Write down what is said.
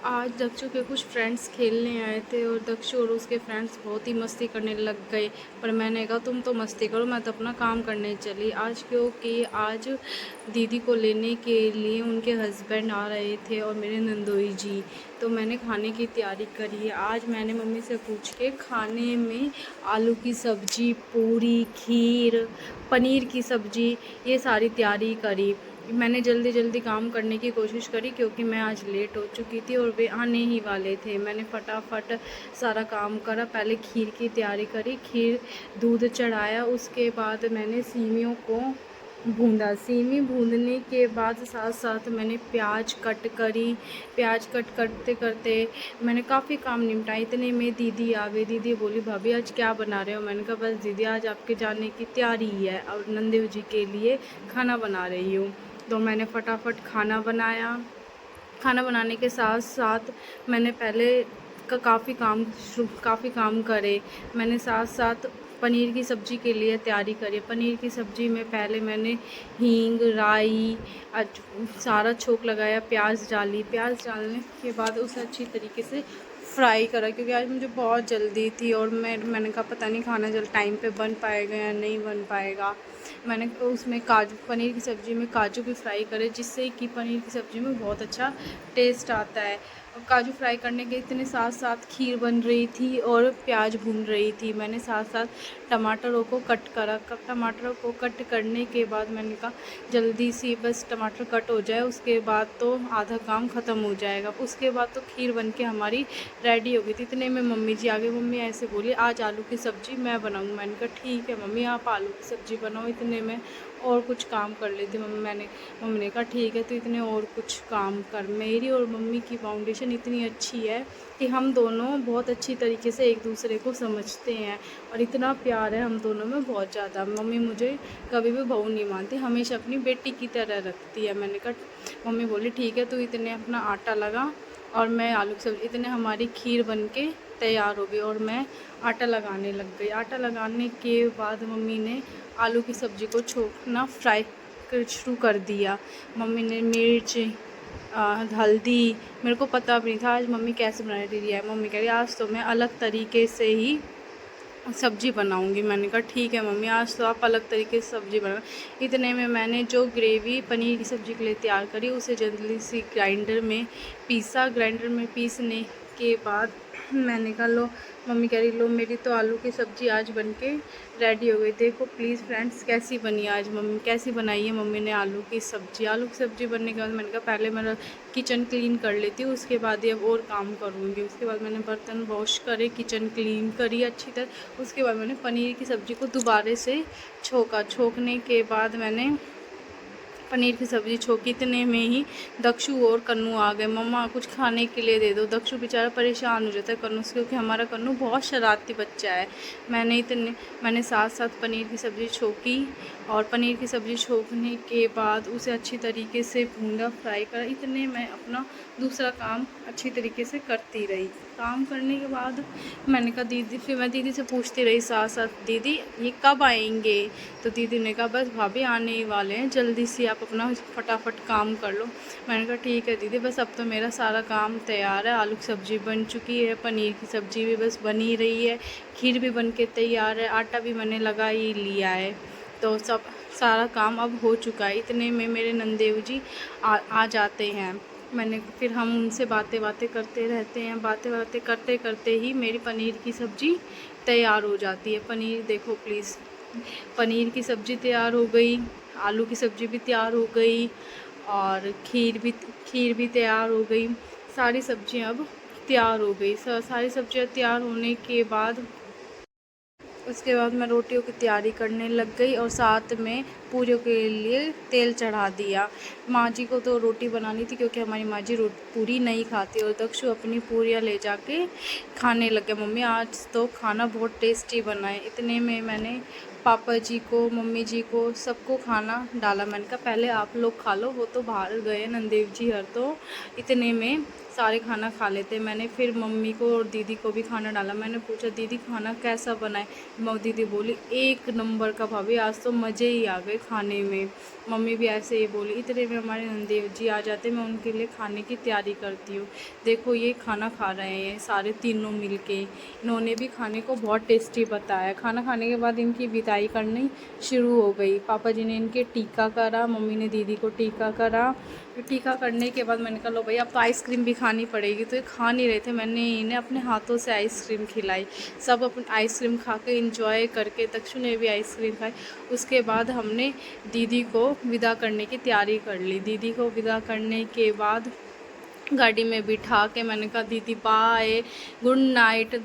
आज दक्षु के कुछ फ्रेंड्स खेलने आए थे और दक्षु और उसके फ्रेंड्स बहुत ही मस्ती करने लग गए। पर मैंने कहा तुम तो मस्ती करो, मैं तो अपना काम करने चली। आज क्योंकि आज दीदी को लेने के लिए उनके हस्बैंड आ रहे थे और मेरे नंदोई जी, तो मैंने खाने की तैयारी करी है। आज मैंने मम्मी से पूछ के खाने में आलू की सब्ज़ी, पूरी, खीर, पनीर की सब्ज़ी, ये सारी तैयारी करी। मैंने जल्दी जल्दी काम करने की कोशिश करी क्योंकि मैं आज लेट हो चुकी थी और वे आने ही वाले थे। मैंने फटाफट सारा काम करा। पहले खीर की तैयारी करी, खीर दूध चढ़ाया, उसके बाद मैंने सीमियों को भूंदा। सीमी भूनने के बाद साथ साथ मैंने प्याज कट करी। प्याज कट करते करते मैंने काफ़ी काम निपटाए। इतने में दीदी आ गई। दीदी बोली भाभी आज क्या बना रहे हो? मैंने कहा बस दीदी आज आपके जाने की तैयारी है और नंदेव जी के लिए खाना बना रही हूँ। तो मैंने फटाफट खाना बनाया। खाना बनाने के साथ साथ मैंने पहले काफ़ी काम करे। मैंने साथ साथ पनीर की सब्ज़ी के लिए तैयारी करी। पनीर की सब्ज़ी में पहले मैंने हींग, राई, सारा छोंक लगाया, प्याज डाली। प्याज डालने के बाद उसे अच्छी तरीके से फ्राई करा क्योंकि आज मुझे बहुत जल्दी थी और मैंने कहा पता नहीं खाना जल्द टाइम पे बन पाएगा या नहीं बन पाएगा। मैंने उसमें काजू, पनीर की सब्ज़ी में काजू भी फ्राई करे जिससे कि पनीर की सब्ज़ी में बहुत अच्छा टेस्ट आता है। और काजू फ्राई करने के इतने साथ साथ खीर बन रही थी और प्याज भून रही थी। मैंने साथ साथ टमाटरों को कट करा। टमाटरों को कट करने के बाद मैंने कहा जल्दी सी बस टमाटर कट हो जाए, उसके बाद तो आधा काम ख़त्म हो जाएगा। उसके बाद तो खीर बन के हमारी रेडी हो गई थी। इतने में मम्मी जी आ गई। मम्मी ऐसे बोली आज आलू की सब्ज़ी मैं बनाऊँगी। मैंने कहा ठीक है मम्मी आप आलू की सब्ज़ी बनाओ। इतने में और कुछ काम कर लेती मम्मी ने कहा ठीक है तो इतने और कुछ काम कर। मेरी और मम्मी की फाउंडेशन इतनी अच्छी है कि हम दोनों बहुत अच्छी तरीके से एक दूसरे को समझते हैं और इतना प्यार है हम दोनों में बहुत ज़्यादा। मम्मी मुझे कभी भी बहू नहीं मानती, हमेशा अपनी बेटी की तरह रखती है। मैंने कहा मम्मी बोली ठीक है तो इतने अपना आटा लगा और मैं आलू की सब्ज़ी। इतने हमारी खीर बन के तैयार हो गई और मैं आटा लगाने लग गई। आटा लगाने के बाद मम्मी ने आलू की सब्ज़ी को छोंकना फ्राई शुरू कर दिया। मम्मी ने मिर्च, हल्दी, मेरे को पता भी नहीं था आज मम्मी कैसे बना रही है। मम्मी कह रही आज तो मैं अलग तरीके से ही सब्ज़ी बनाऊंगी। मैंने कहा ठीक है मम्मी आज तो आप अलग तरीके से सब्ज़ी बना। इतने में मैंने जो ग्रेवी पनीर की सब्ज़ी के लिए तैयार करी उसे जल्दी सी ग्राइंडर में पीसा। ग्राइंडर में पीसने के बाद मैंने कहा लो, मम्मी कह रही लो मेरी तो आलू की सब्ज़ी आज बन के रेडी हो गई। देखो प्लीज़ फ्रेंड्स कैसी बनी आज, मम्मी कैसी बनाई है मम्मी ने आलू की सब्ज़ी। आलू की सब्ज़ी बनने के बाद मैंने कहा पहले मैं किचन क्लीन कर लेती हूँ, उसके बाद ही अब और काम करूँगी। उसके बाद मैंने बर्तन वॉश करे, किचन क्लीन करी अच्छी तरह। उसके बाद मैंने पनीर की सब्ज़ी को दोबारा से छोंका। छोंकने के बाद मैंने पनीर की सब्ज़ी छोंकी। इतने में ही दक्षु और कन्नू आ गए। मम्मा कुछ खाने के लिए दे दो। दक्षु बेचारा परेशान हो जाता है कन्नू से क्योंकि हमारा कन्नू बहुत शरारती बच्चा है। मैंने साथ साथ पनीर की सब्ज़ी छोंकी और पनीर की सब्ज़ी छोंकने के बाद उसे अच्छी तरीके से भूना, फ्राई करा। इतने मैं अपना दूसरा काम अच्छी तरीके से करती रही। काम करने के बाद मैंने कहा दीदी, फिर मैं दीदी से पूछती रही साथ साथ दीदी ये कब आएंगे? तो दीदी ने कहा बस भाभी आने ही वाले हैं, जल्दी से आप अपना फटाफट काम कर लो। मैंने कहा ठीक है दीदी बस अब तो मेरा सारा काम तैयार है। आलू की सब्ज़ी बन चुकी है, पनीर की सब्ज़ी भी बस बन ही रही है, खीर भी बन के तैयार है, आटा भी मैंने लगा ही लिया है, तो सारा काम अब हो चुका है। इतने में मेरे नंदेव जी आ जाते हैं। फिर हम उनसे बातें करते रहते हैं। बातें करते करते ही मेरी पनीर की सब्ज़ी तैयार हो जाती है। पनीर देखो प्लीज़, पनीर की सब्ज़ी तैयार हो गई, आलू की सब्ज़ी भी तैयार हो गई और खीर भी तैयार हो गई। सारी सब्ज़ियाँ अब तैयार हो गई। सारी सब्ज़ियाँ तैयार होने के बाद उसके बाद मैं रोटियों की तैयारी करने लग गई और साथ में पूरियों के लिए तेल चढ़ा दिया। माँ जी को तो रोटी बनानी थी क्योंकि हमारी माँ जी पूरी नहीं खाती और दक्षु अपनी पूरियाँ ले जाके खाने लग गया। मम्मी आज तो खाना बहुत टेस्टी बना है। इतने में मैंने पापा जी को, मम्मी जी को, सबको खाना डाला। मैंने कहा पहले आप लोग खा लो, वो तो बाहर गए नंदेव जी हर। तो इतने में सारे खाना खा लेते। मैंने फिर मम्मी को और दीदी को भी खाना डाला। मैंने पूछा दीदी खाना कैसा बना है? दीदी बोली एक नंबर का भाभी, आज तो मज़े ही आ गए खाने में। मम्मी भी ऐसे ही बोली। इतने में हमारे नंदेव जी आ जाते, मैं उनके लिए खाने की तैयारी करती हूँ। देखो ये खाना खा रहे हैं सारे तीनों मिलके। इन्होंने भी खाने को बहुत टेस्टी बताया। खाना खाने के बाद इनकी विदाई करनी शुरू हो गई। पापा जी ने इनके टीका करा, मम्मी ने दीदी को टीका करा। टीका करने के बाद मैंने कहा लो भाई अब तो आइसक्रीम भी खानी पड़ेगी। तो ये खा नहीं रहे थे, मैंने इन्हें अपने हाथों से आइसक्रीम खिलाई। सब अपन आइसक्रीम खा के इंजॉय करके, तक्षु ने भी आइसक्रीम खाई। उसके बाद हमने दीदी को विदा करने की तैयारी कर ली। दीदी को विदा करने के बाद गाड़ी में बिठा के मैंने कहा दीदी बाय, गुड नाइट।